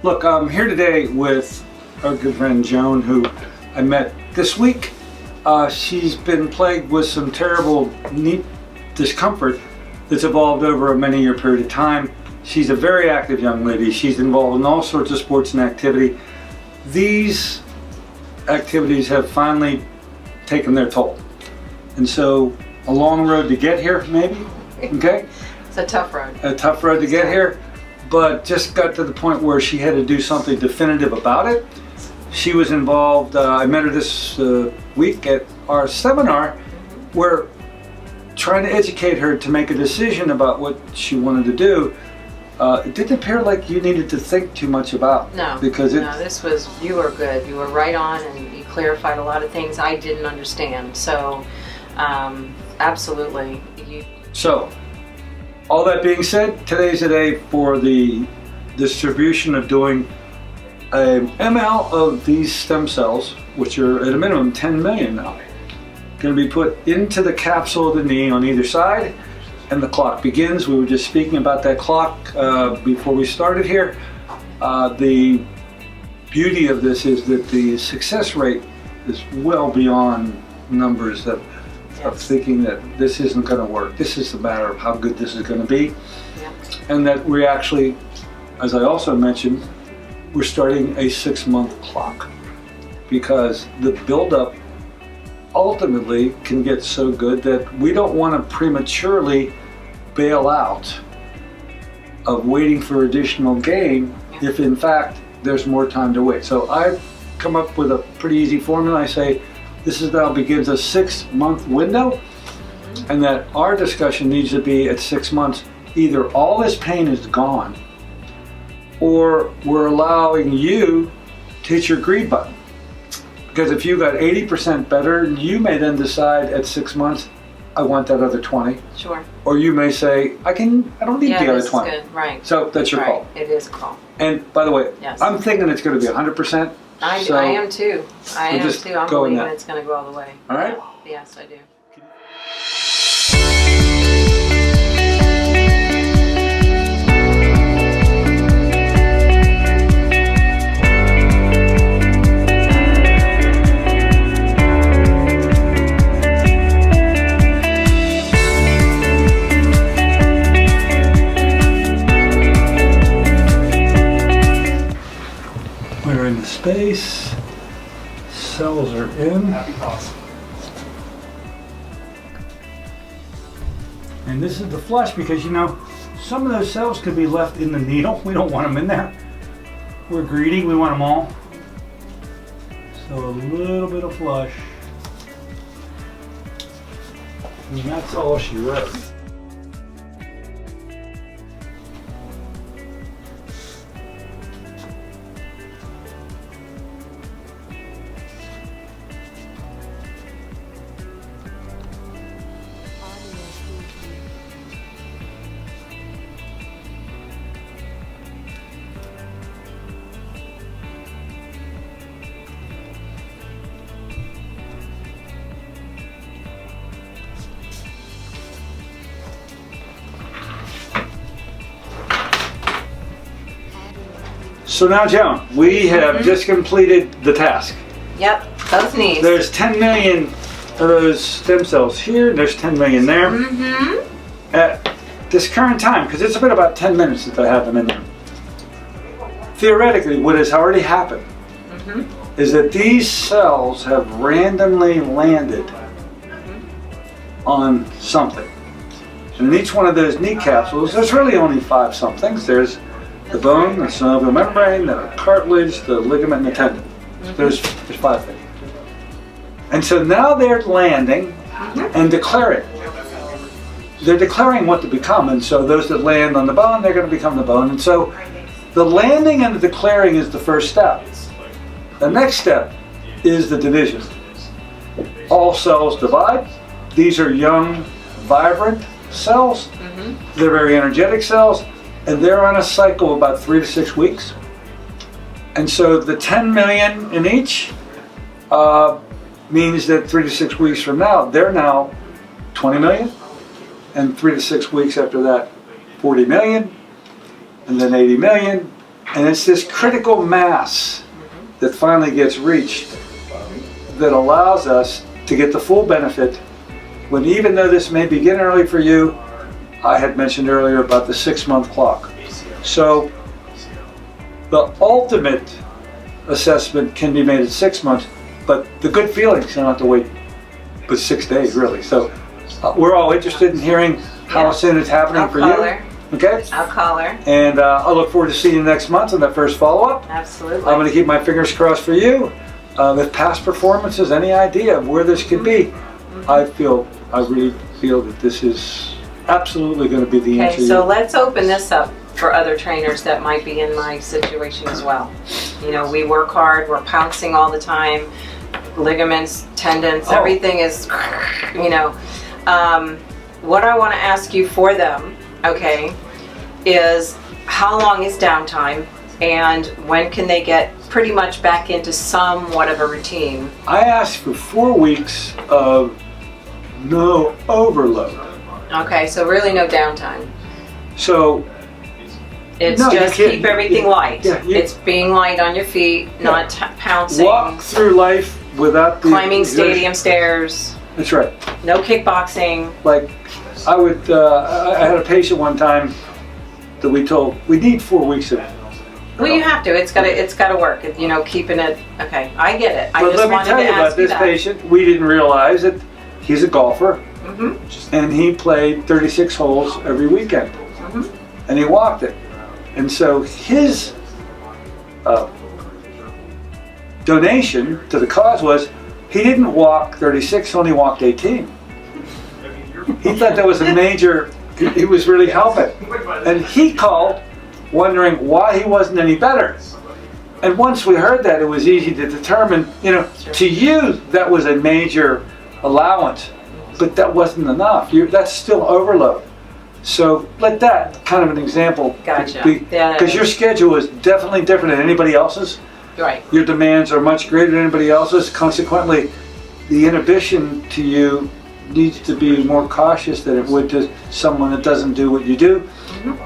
Look, I'm here today with our good friend Joan, who I met this week. She's been plagued with some terrible knee discomfort that's evolved over a many-year period of time. She's a very active young lady. She's involved in all sorts of sports and activity. These activities have finally taken their toll. And so, a long road to get here, maybe, okay? It's a tough road. A tough road to get here, but just got to the point where she had to do something definitive about it. She was involved, I met her this week at our seminar, where trying to educate her to make a decision about what she wanted to do. It didn't appear like you needed to think too much about. No, because no, you were good. You were right on, and you clarified a lot of things I didn't understand. So, absolutely. So, all that being said, today's the day for the distribution of doing a ml of these stem cells, which are at a minimum 10 million now, going to be put into the capsule of the knee on either side, and the clock begins. We were just speaking about that clock before we started here. The beauty of this is that the success rate is well beyond numbers of thinking that this isn't going to work. This is a matter of how good this is going to be. Yeah. And that we actually, as I also mentioned, we're starting a 6-month clock, because the buildup ultimately can get so good that we don't want to prematurely bail out of waiting for additional gain if in fact there's more time to wait. So I've come up with a pretty easy formula. I say this is now begins a 6-month window, and that our discussion needs to be at 6 months. Either all this pain is gone, or we're allowing you to hit your greed button. Because if you got 80% better, you may then decide at 6 months, I want that other 20. Sure. Or you may say, I don't need the other 20. Is good. Right. So that's your call. It is a call. And by the way, yes. I'm thinking it's going to be 100%. I am too. I'm believing it's going to go all the way. All right? Yes, I do. We're in the space. Cells are in. And this is the flush, because some of those cells could be left in the needle. We don't want them in there. We're greedy, we want them all. So a little bit of flush. And that's all she wrote. So now, Joan, we have just completed the task. Yep, both knees. There's 10 million of those stem cells here, and there's 10 million there. At this current time, because it's been about 10 minutes since I had them in there. Theoretically, what has already happened is that these cells have randomly landed on something. And in each one of those knee capsules, there's really only 5 somethings. There's the bone, the synovial membrane, the cartilage, the ligament, and the tendon. So there's 5 things. And so now they're landing and declaring. They're declaring what to become. And so those that land on the bone, they're going to become the bone. And so the landing and the declaring is the first step. The next step is the division. All cells divide. These are young, vibrant cells. They're very energetic cells. And they're on a cycle of about 3 to 6 weeks. And so the 10 million in each means that 3 to 6 weeks from now, they're now 20 million. And 3 to 6 weeks after that, 40 million. And then 80 million. And it's this critical mass that finally gets reached that allows us to get the full benefit when, even though this may begin early for you, I had mentioned earlier about the 6-month clock. So the ultimate assessment can be made at 6 months, but the good feelings you don't have to wait but 6 days really. So we're all interested in hearing how soon it's happening for you. Okay? I'll call her. And I look forward to seeing you next month on that first follow-up. Absolutely. I'm going to keep my fingers crossed for you. With past performances, any idea of where this could be, I really feel that this is absolutely going to be the answer. Okay, so let's open this up for other trainers that might be in my situation as well. You know, we work hard, we're pouncing all the time, ligaments, tendons, everything is, you know. What I want to ask you for them, okay, is how long is downtime and when can they get pretty much back into somewhat of a routine? I asked for 4 weeks of no overload. Okay, so really no downtime. So it's no, just keep everything light. Yeah, it's being light on your feet, not pouncing. Walk through life without the climbing stadium stairs. That's right. No kickboxing. Like I had a patient one time that we told we need 4 weeks of. Well, you have to. It's got to work. You know, keeping it. Okay, I get it. I But just let me wanted tell to you about ask you this that. patient. We didn't realize that he's a golfer, and he played 36 holes every weekend, and he walked it. And so his donation to the cause was he didn't walk 36, only walked 18. He thought that was a major. He was really helping, and he called, wondering why he wasn't any better. And once we heard that, it was easy to determine, you know, to you that was a major allowance, but that wasn't enough. That's still overload. So let that kind of an example Gotcha. Because your schedule is definitely different than anybody else's. Right. Your demands are much greater than anybody else's. Consequently, the inhibition to you needs to be more cautious than it would to someone that doesn't do what you do.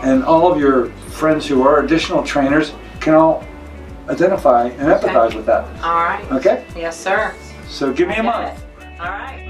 And all of your friends who are additional trainers can all identify and empathize with that. All right. Okay? Yes, sir. So give me a I get month. it. All right.